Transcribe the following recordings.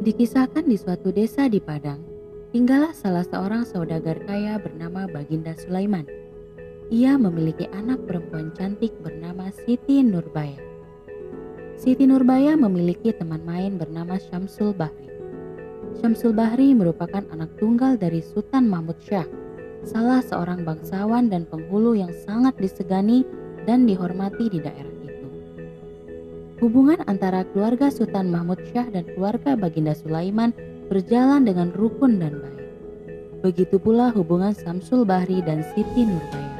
Dikisahkan di suatu desa di Padang, tinggallah salah seorang saudagar kaya bernama Baginda Sulaiman. Ia memiliki anak perempuan cantik bernama Siti Nurbaya. Siti Nurbaya memiliki teman main bernama Syamsul Bahri. Syamsul Bahri merupakan anak tunggal dari Sultan Mahmud Syah, salah seorang bangsawan dan penghulu yang sangat disegani dan dihormati di daerah itu. Hubungan antara keluarga Sultan Mahmud Syah dan keluarga Baginda Sulaiman berjalan dengan rukun dan baik. Begitu pula hubungan Syamsul Bahri dan Siti Nurbaya.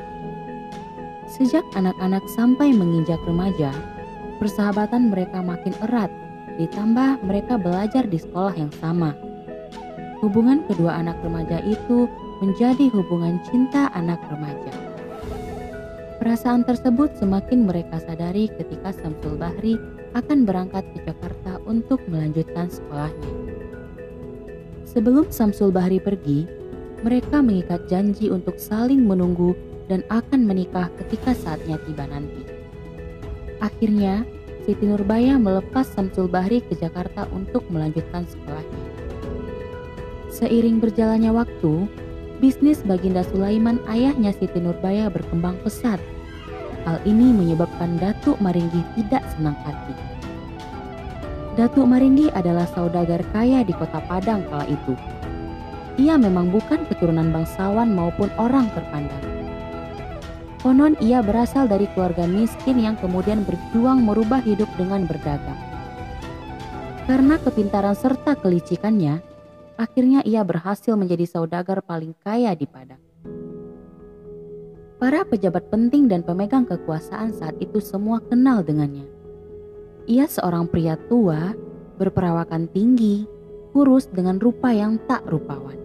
Sejak anak-anak sampai menginjak remaja, persahabatan mereka makin erat, ditambah mereka belajar di sekolah yang sama. Hubungan kedua anak remaja itu menjadi hubungan cinta anak remaja. Perasaan tersebut semakin mereka sadari ketika Syamsul Bahri akan berangkat ke Jakarta untuk melanjutkan sekolahnya. Sebelum Syamsul Bahri pergi, mereka mengikat janji untuk saling menunggu dan akan menikah ketika saatnya tiba nanti. Akhirnya, Siti Nurbaya melepas Syamsul Bahri ke Jakarta untuk melanjutkan sekolahnya. Seiring berjalannya waktu, bisnis Baginda Sulaiman ayahnya Siti Nurbaya berkembang pesat. Hal ini menyebabkan Datuk Maringgi tidak senang hati. Datuk Maringgi adalah saudagar kaya di kota Padang kala itu. Ia memang bukan keturunan bangsawan maupun orang terpandang. Konon ia berasal dari keluarga miskin yang kemudian berjuang merubah hidup dengan berdagang. Karena kepintaran serta kelicikannya, akhirnya ia berhasil menjadi saudagar paling kaya di Padang. Para pejabat penting dan pemegang kekuasaan saat itu semua kenal dengannya. Ia seorang pria tua, berperawakan tinggi, kurus dengan rupa yang tak rupawan.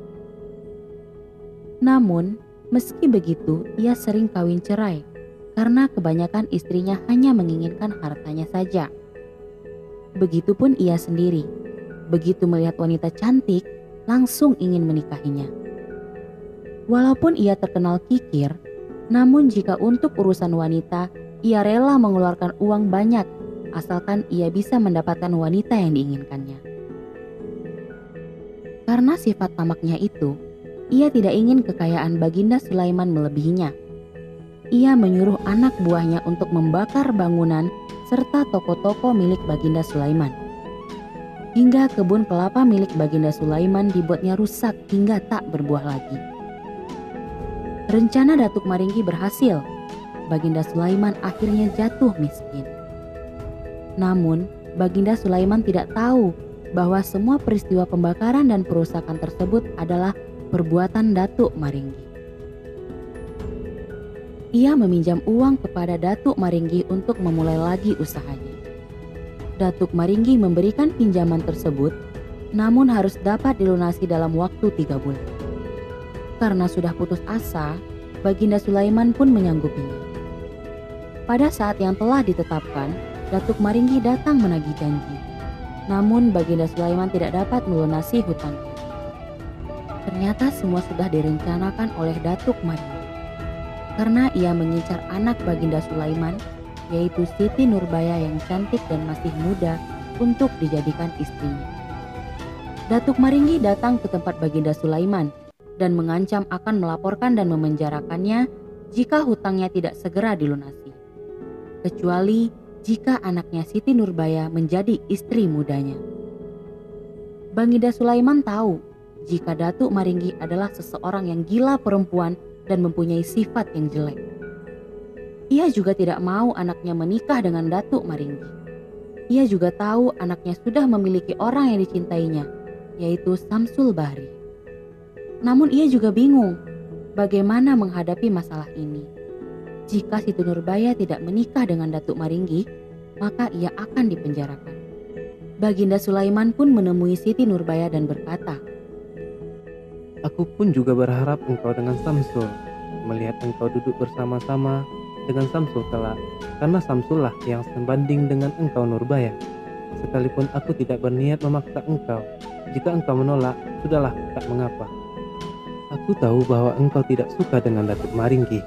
Namun, meski begitu ia sering kawin cerai karena kebanyakan istrinya hanya menginginkan hartanya saja. Begitupun ia sendiri, begitu melihat wanita cantik, langsung ingin menikahinya. Walaupun ia terkenal kikir, namun jika untuk urusan wanita, ia rela mengeluarkan uang banyak asalkan ia bisa mendapatkan wanita yang diinginkannya. Karena sifat tamaknya itu, ia tidak ingin kekayaan Baginda Sulaiman melebihinya. Ia menyuruh anak buahnya untuk membakar bangunan serta toko-toko milik Baginda Sulaiman. Hingga kebun kelapa milik Baginda Sulaiman dibuatnya rusak hingga tak berbuah lagi. Rencana Datuk Maringgi berhasil. Baginda Sulaiman akhirnya jatuh miskin. Namun, Baginda Sulaiman tidak tahu bahwa semua peristiwa pembakaran dan perusakan tersebut adalah perbuatan Datuk Maringgi. Ia meminjam uang kepada Datuk Maringgi untuk memulai lagi usahanya. Datuk Maringgi memberikan pinjaman tersebut, namun harus dapat dilunasi dalam waktu 3 bulan. Karena sudah putus asa, Baginda Sulaiman pun menyanggupinya. Pada saat yang telah ditetapkan, Datuk Maringgi datang menagih janji. Namun Baginda Sulaiman tidak dapat melunasi hutangnya. Ternyata semua sudah direncanakan oleh Datuk Maringgi. Karena ia mengincar anak Baginda Sulaiman, yaitu Siti Nurbaya yang cantik dan masih muda, untuk dijadikan istrinya. Datuk Maringgi datang ke tempat Baginda Sulaiman dan mengancam akan melaporkan dan memenjarakannya jika hutangnya tidak segera dilunasi. Kecuali jika anaknya Siti Nurbaya menjadi istri mudanya. Baginda Sulaiman tahu jika Datuk Maringgi adalah seseorang yang gila perempuan dan mempunyai sifat yang jelek. Ia juga tidak mau anaknya menikah dengan Datuk Maringgi. Ia juga tahu anaknya sudah memiliki orang yang dicintainya, yaitu Syamsul Bahri. Namun ia juga bingung bagaimana menghadapi masalah ini. Jika Siti Nurbaya tidak menikah dengan Datuk Maringgi, maka ia akan dipenjarakan. Baginda Sulaiman pun menemui Siti Nurbaya dan berkata, "Aku pun juga berharap engkau dengan Syamsul, melihat engkau duduk bersama-sama dengan Syamsul kelak, karena Syamsul lah yang sebanding dengan engkau Nurbaya. Sekalipun aku tidak berniat memaksa engkau, jika engkau menolak, sudahlah, tak mengapa. Aku tahu bahwa engkau tidak suka dengan Datuk Maringgi.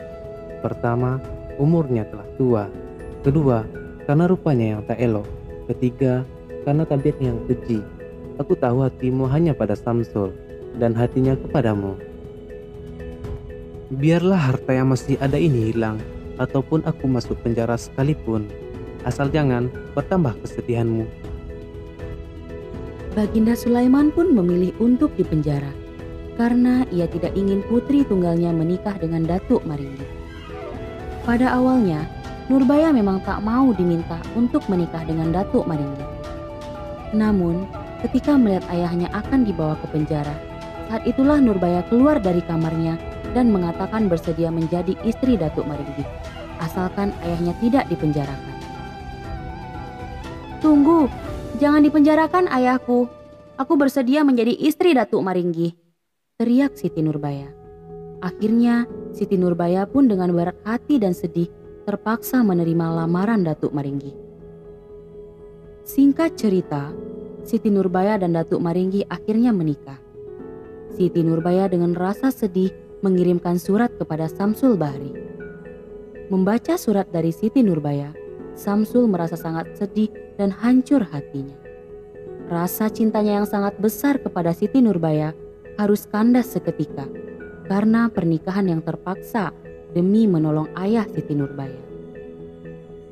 Pertama, umurnya telah tua. Kedua, karena rupanya yang tak elok. Ketiga, karena tabiatnya yang keji. Aku tahu hatimu hanya pada Samsul dan hatinya kepadamu. Biarlah harta yang masih ada ini hilang, ataupun aku masuk penjara sekalipun, asal jangan bertambah kesedihanmu. Baginda Sulaiman pun memilih untuk dipenjara karena ia tidak ingin putri tunggalnya menikah dengan Datuk Maringgi. Pada awalnya, Nurbaya memang tak mau diminta untuk menikah dengan Datuk Maringgi. Namun, ketika melihat ayahnya akan dibawa ke penjara, saat itulah Nurbaya keluar dari kamarnya dan mengatakan bersedia menjadi istri Datuk Maringgi, asalkan ayahnya tidak dipenjarakan. "Tunggu, jangan dipenjarakan ayahku. Aku bersedia menjadi istri Datuk Maringgi," teriak Siti Nurbaya. Akhirnya Siti Nurbaya pun dengan berat hati dan sedih terpaksa menerima lamaran Datuk Maringgi. Singkat cerita, Siti Nurbaya dan Datuk Maringgi akhirnya menikah. Siti Nurbaya dengan rasa sedih mengirimkan surat kepada Samsul Bahri. Membaca surat dari Siti Nurbaya, Samsul merasa sangat sedih dan hancur hatinya. Rasa cintanya yang sangat besar kepada Siti Nurbaya harus kandas seketika karena pernikahan yang terpaksa demi menolong ayah Siti Nurbaya.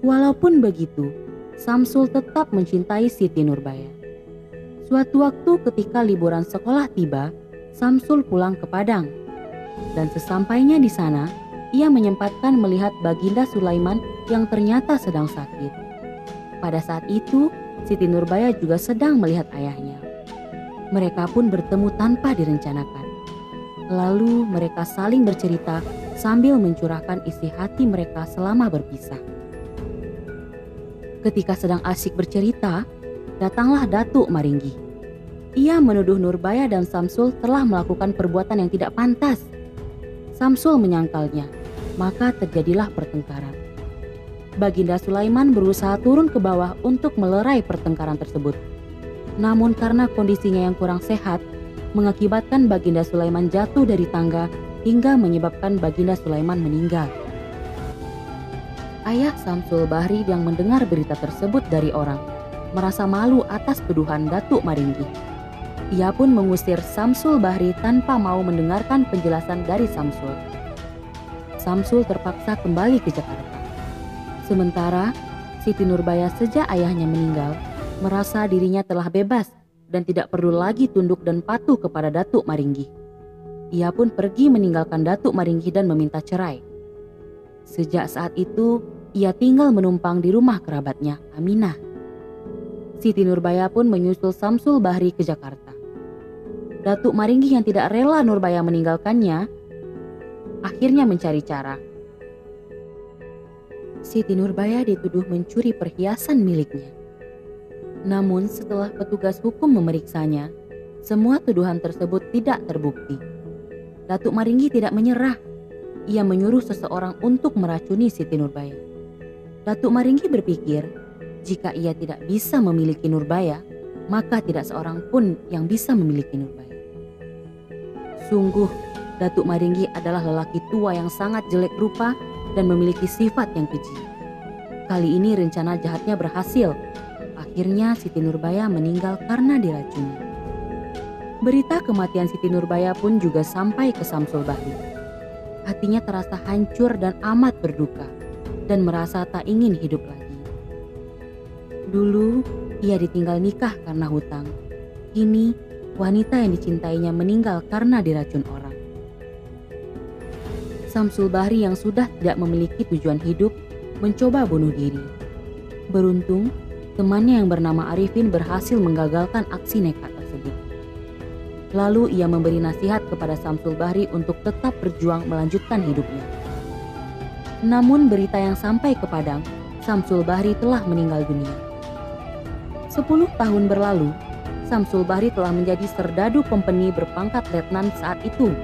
Walaupun begitu, Samsul tetap mencintai Siti Nurbaya. Suatu waktu ketika liburan sekolah tiba, Samsul pulang ke Padang. Dan sesampainya di sana, ia menyempatkan melihat Baginda Sulaiman yang ternyata sedang sakit. Pada saat itu, Siti Nurbaya juga sedang melihat ayahnya. Mereka pun bertemu tanpa direncanakan. Lalu mereka saling bercerita sambil mencurahkan isi hati mereka selama berpisah. Ketika sedang asyik bercerita, datanglah Datuk Maringgi. Ia menuduh Nurbaya dan Samsul telah melakukan perbuatan yang tidak pantas. Samsul menyangkalnya, maka terjadilah pertengkaran. Baginda Sulaiman berusaha turun ke bawah untuk melerai pertengkaran tersebut. Namun karena kondisinya yang kurang sehat, mengakibatkan Baginda Sulaiman jatuh dari tangga hingga menyebabkan Baginda Sulaiman meninggal. Ayah Samsul Bahri yang mendengar berita tersebut dari orang, merasa malu atas tuduhan Datuk Maringgi. Ia pun mengusir Samsul Bahri tanpa mau mendengarkan penjelasan dari Samsul. Samsul terpaksa kembali ke Jakarta. Sementara Siti Nurbaya sejak ayahnya meninggal merasa dirinya telah bebas dan tidak perlu lagi tunduk dan patuh kepada Datuk Maringgi. Ia pun pergi meninggalkan Datuk Maringgi dan meminta cerai. Sejak saat itu ia tinggal menumpang di rumah kerabatnya, Aminah. Siti Nurbaya pun menyusul Samsul Bahri ke Jakarta. Datuk Maringgi yang tidak rela Nurbaya meninggalkannya akhirnya mencari cara. Siti Nurbaya dituduh mencuri perhiasan miliknya. Namun setelah petugas hukum memeriksanya, semua tuduhan tersebut tidak terbukti. Datuk Maringgi tidak menyerah. Ia menyuruh seseorang untuk meracuni Siti Nurbaya. Datuk Maringgi berpikir, jika ia tidak bisa memiliki Nurbaya, maka tidak seorang pun yang bisa memiliki Nurbaya. Sungguh, Datuk Maringgi adalah lelaki tua yang sangat jelek rupa dan memiliki sifat yang keji. Kali ini rencana jahatnya berhasil. Akhirnya Siti Nurbaya meninggal karena diracuni. Berita kematian Siti Nurbaya pun juga sampai ke Samsul Bahri. Hatinya terasa hancur dan amat berduka dan merasa tak ingin hidup lagi. Dulu ia ditinggal nikah karena hutang. Kini wanita yang dicintainya meninggal karena diracun orang. Samsul Bahri yang sudah tidak memiliki tujuan hidup mencoba bunuh diri. Beruntung, temannya yang bernama Arifin berhasil menggagalkan aksi nekat tersebut. Lalu ia memberi nasihat kepada Samsul Bahri untuk tetap berjuang melanjutkan hidupnya. Namun berita yang sampai ke Padang, Samsul Bahri telah meninggal dunia. 10 tahun berlalu, Samsul Bahri telah menjadi serdadu kompeni berpangkat letnan saat itu.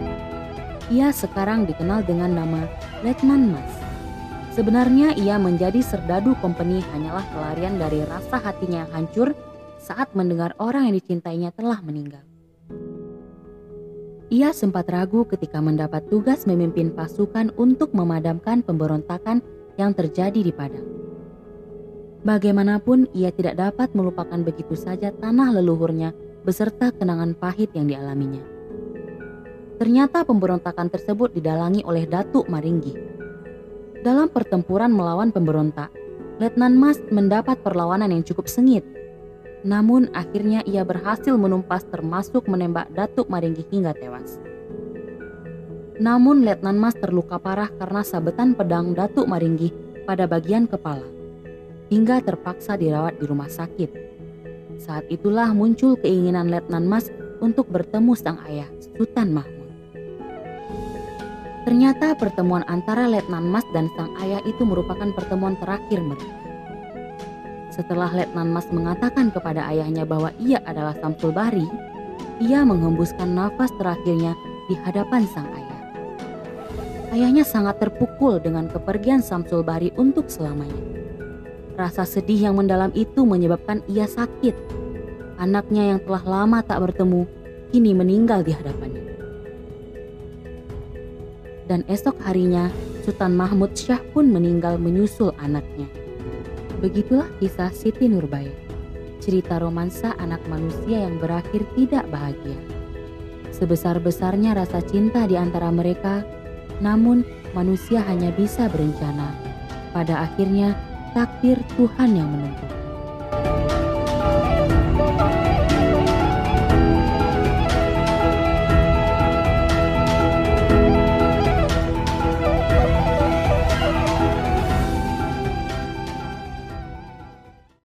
Ia sekarang dikenal dengan nama Letnan Mas. Sebenarnya ia menjadi serdadu kompeni hanyalah pelarian dari rasa hatinya yang hancur saat mendengar orang yang dicintainya telah meninggal. Ia sempat ragu ketika mendapat tugas memimpin pasukan untuk memadamkan pemberontakan yang terjadi di Padang. Bagaimanapun ia tidak dapat melupakan begitu saja tanah leluhurnya beserta kenangan pahit yang dialaminya. Ternyata pemberontakan tersebut didalangi oleh Datuk Maringgi. Dalam pertempuran melawan pemberontak, Letnan Mas mendapat perlawanan yang cukup sengit. Namun akhirnya ia berhasil menumpas termasuk menembak Datuk Maringgi hingga tewas. Namun Letnan Mas terluka parah karena sabetan pedang Datuk Maringgi pada bagian kepala, hingga terpaksa dirawat di rumah sakit. Saat itulah muncul keinginan Letnan Mas untuk bertemu sang ayah, Sultan Mahmud. Ternyata pertemuan antara Letnan Mas dan sang ayah itu merupakan pertemuan terakhir mereka. Setelah Letnan Mas mengatakan kepada ayahnya bahwa ia adalah Samsul Bahri, ia menghembuskan nafas terakhirnya di hadapan sang ayah. Ayahnya sangat terpukul dengan kepergian Samsul Bahri untuk selamanya. Rasa sedih yang mendalam itu menyebabkan ia sakit. Anaknya yang telah lama tak bertemu, kini meninggal di hadapannya. Dan esok harinya Sultan Mahmud Syah pun meninggal menyusul anaknya. Begitulah kisah Siti Nurbaya, cerita romansa anak manusia yang berakhir tidak bahagia. Sebesar-besarnya rasa cinta di antara mereka, namun manusia hanya bisa berencana. Pada akhirnya takdir Tuhan yang menentukan.